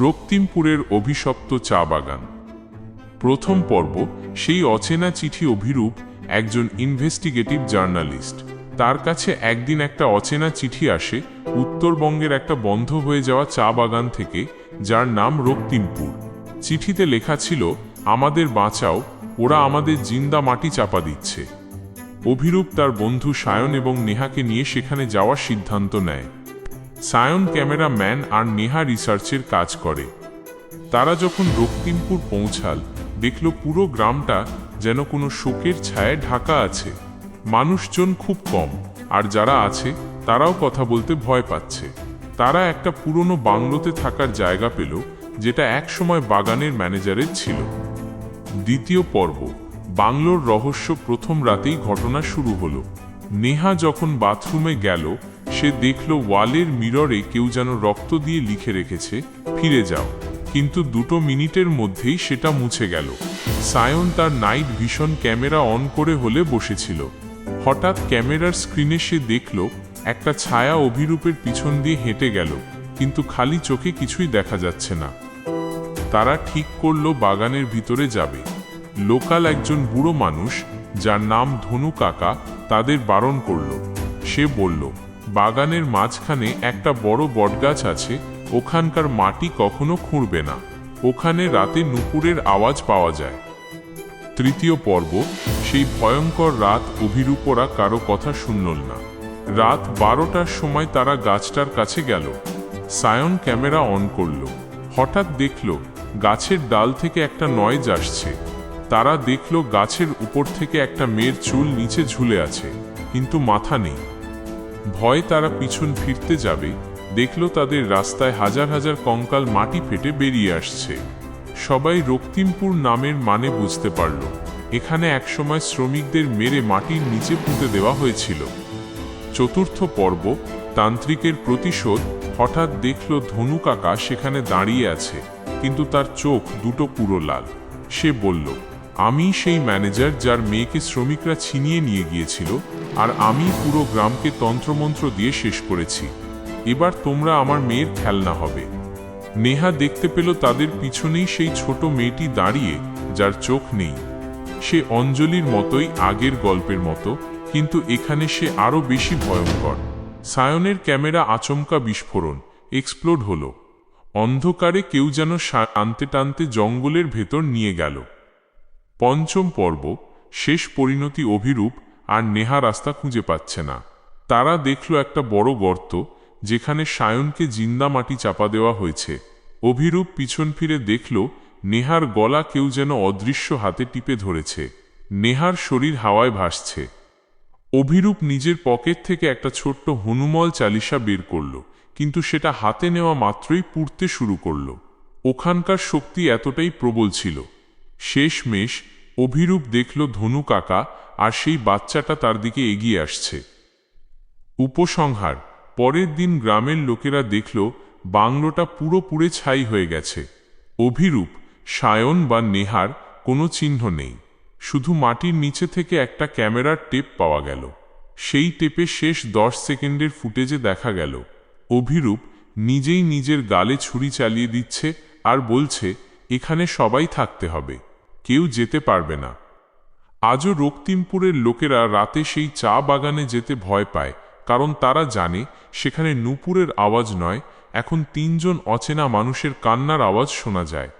রক্তিমপুরের অভিশপ্ত চা বাগান। প্রথম পর্ব। সেই অচেনা চিঠি। অভিরূপ একজন ইনভেস্টিগেটিভ জার্নালিস্ট। তার কাছে একদিন একটা অচেনা চিঠি আসে উত্তরবঙ্গের একটা বন্ধ হয়ে যাওয়া চা বাগান থেকে, যার নাম রক্তিমপুর। চিঠিতে লেখা ছিল, আমাদের বাঁচাও, ওরা আমাদের জিন্দা মাটি চাপা দিচ্ছে। অভিরূপ তার বন্ধু সায়ন এবং নেহাকে নিয়ে সেখানে যাওয়ার সিদ্ধান্ত নেয়। সায়ন ক্যামেরাম্যান আর নেহা রিসার্চের কাজ করে। তারা যখন রক্তিমপুর পৌঁছাল, দেখল পুরো গ্রামটা যেন কোনো শোকের ছায়ায় ঢাকা আছে। মানুষজন খুব কম, আর যারা আছে তারাও কথা বলতে ভয় পাচ্ছে। তারা একটা পুরনো বাংলোতে থাকার জায়গা পেল, যেটা একসময় বাগানের ম্যানেজারের ছিল। দ্বিতীয় পর্ব। বাংলোর রহস্য। প্রথম রাতেই ঘটনা শুরু হলো। নেহা যখন বাথরুমে গেল, সে দেখল ওয়ালের মিররে কেউ যেন রক্ত দিয়ে লিখে রেখেছে, ফিরে যাও। কিন্তু 2 মিনিটের মধ্যেই সেটা মুছে গেল। সায়ন তার নাইট ভিশন ক্যামেরা অন করে হলে বসেছিল। হঠাৎ ক্যামেরার স্ক্রিনে সে দেখল একটা ছায়া অভিরূপের পিছন দিয়ে হেঁটে গেল, কিন্তু খালি চোখে কিছুই দেখা যাচ্ছে না। তারা ঠিক করল বাগানের ভিতরে যাবে। লোকাল একজন বুড়ো মানুষ, যার নাম ধনু কাকা, তাদের বারণ করল। সে বলল, বাগানের মাঝখানে একটা বড় বটগাছ আছে, ওখানকার মাটি কখনো খুঁড়বে না, ওখানে রাতে নুপুরের আওয়াজ পাওয়া যায়। তৃতীয় পর্ব। সেই ভয়ঙ্কর রাত। অভিরূপরা কারো কথা শুনল না। রাত 12টার সময় তারা গাছটার কাছে গেল। সায়ন ক্যামেরা অন করল। হঠাৎ দেখল গাছের ডাল থেকে একটা নয়েজ আসছে। তারা দেখল গাছের উপর থেকে একটা মেয়ের চুল নিচে ঝুলে আছে, কিন্তু মাথা নেই। ভয় তারা পিছন ফিরতে যাবে, দেখল তাদের রাস্তায় হাজার হাজার কঙ্কাল মাটি ফেটে বেরিয়ে আসছে। সবাই রক্তিমপুর নামের মানে বুঝতে পারল। এখানে একসময় শ্রমিকদের মেরে মাটির নিচে পুঁতে দেওয়া হয়েছিল। চতুর্থ পর্ব। তান্ত্রিকের প্রতিশোধ। হঠাৎ দেখল ধনু কাকা সেখানে দাঁড়িয়ে আছে, কিন্তু তার চোখ দুটো পুরো লাল। সে বলল, আমি সেই ম্যানেজার যার মেয়েকে শ্রমিকরা ছিনিয়ে নিয়ে গিয়েছিল, আর আমি পুরো গ্রামকে তন্ত্রমন্ত্র দিয়ে শেষ করেছি। এবার তোমরা আমার মেয়ের খেলনা হবে। নেহা দেখতে পেল তাদের পিছনেই সেই ছোট মেয়েটি দাঁড়িয়ে, যার চোখ নেই। সে অঞ্জলির মতোই, আগের গল্পের মতো, কিন্তু এখানে সে আরো বেশি ভয়ঙ্কর। সায়নের ক্যামেরা আচমকা বিস্ফোরণ, এক্সপ্লোড হলো। অন্ধকারে কেউ যেন টানতে টানতে জঙ্গলের ভেতর নিয়ে গেল। পঞ্চম পর্ব। শেষ পরিণতি। অভিরূপ আর নেহা রাস্তা খুঁজে পাচ্ছে না। তারা দেখল একটা বড় গর্ত, যেখানে সায়নকে জিন্দা মাটি চাপা দেওয়া হয়েছে। অভিরূপ পিছন ফিরে দেখল নেহার গলা কেউ যেন অদৃশ্য হাতে টিপে ধরেছে। নেহার শরীর হাওয়ায় ভাসছে। অভিরূপ নিজের পকেট থেকে একটা ছোট্ট হনুমল চালিসা বের করল, কিন্তু সেটা হাতে নেওয়া মাত্রই পুড়তে শুরু করল। ওখানকার শক্তি এতটাই প্রবল ছিল। শেষমেশ অভিরূপ দেখল ধনু কাকা আর সেই বাচ্চাটা তার দিকে এগিয়ে আসছে। উপসংহার। পরের দিন গ্রামের লোকেরা দেখল বাংলোটা পুরো পুড়ে ছাই হয়ে গেছে। অভিরূপ, সায়ন বা নেহার কোনো চিহ্ন নেই। শুধু মাটির নিচে থেকে একটা ক্যামেরার টেপ পাওয়া গেল। সেই টেপে শেষ 10 সেকেন্ডের ফুটেজে দেখা গেল অভিরূপ নিজেই নিজের গালে ছুরি চালিয়ে দিচ্ছে আর বলছে, এখানে সবাই থাকতে হবে, কেউ যেতে পারবে না। আজও রক্তিমপুরের লোকেরা রাতে সেই চা বাগানে যেতে ভয় পায়, কারণ তারা জানে সেখানে নুপুরের আওয়াজ নয়, এখন 3 জন অচেনা মানুষের কান্নার আওয়াজ শোনা যায়।